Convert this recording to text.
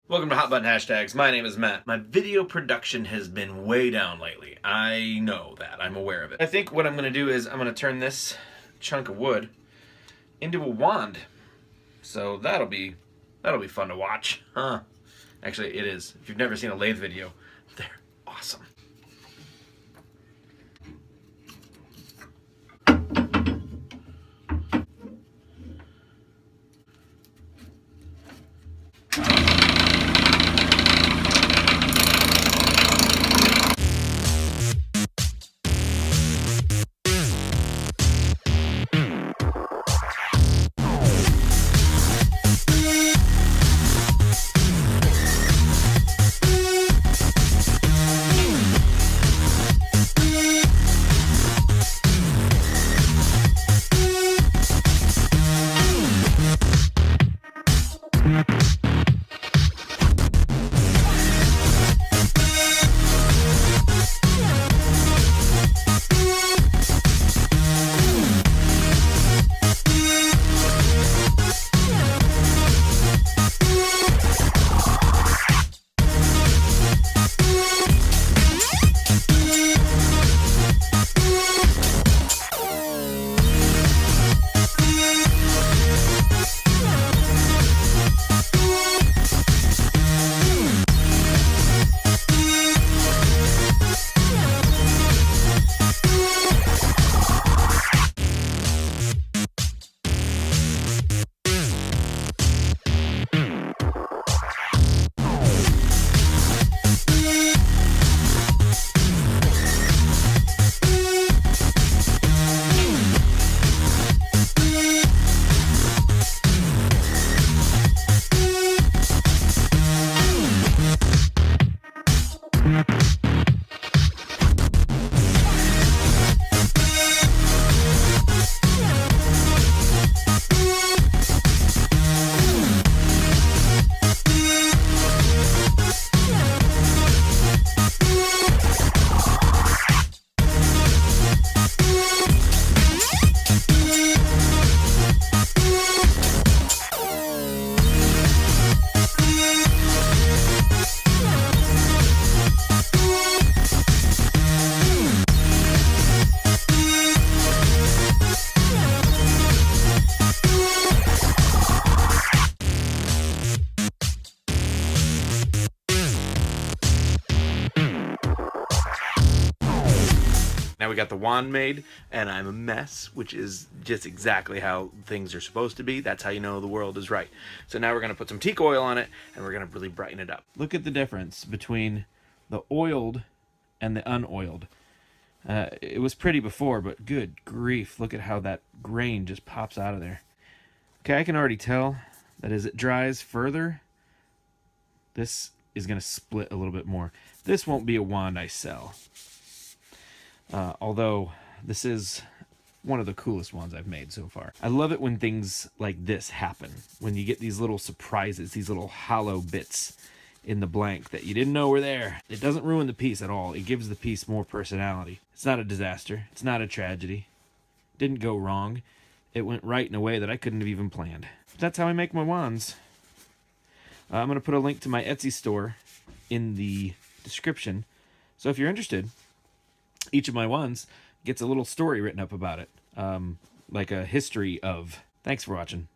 Welcome to Hot Button Hashtags. My name is Matt. My video production has been way down lately. I know that. I'm aware of it. I think what I'm going to do is I'm going to turn this chunk of wood into a wand. So that'll be fun to watch. Huh. Actually, it is. If you've never seen a lathe video, they're awesome. Now we got the wand made, and I'm a mess, which is just exactly how things are supposed to be. That's how you know the world is right. So now we're going to put some teak oil on it, and we're going to really brighten it up. Look at the difference between the oiled and the unoiled. It was pretty before, but good grief, look at how that grain just pops out of there. Okay, I can already tell that as it dries further, this is going to split a little bit more. This won't be a wand I sell. Although this is one of the coolest ones I've made so far. I love it when things like this happen, when you get these little surprises, these little hollow bits in the blank that you didn't know were there. It doesn't ruin the piece at all. It gives the piece more personality. It's not a disaster. It's not a tragedy. It didn't go wrong. It went right in a way that I couldn't have even planned. But that's how I make my wands. I'm going to put a link to my Etsy store in the description. So if you're interested, each of my wands gets a little story written up about it, like a history of. Thanks for watching.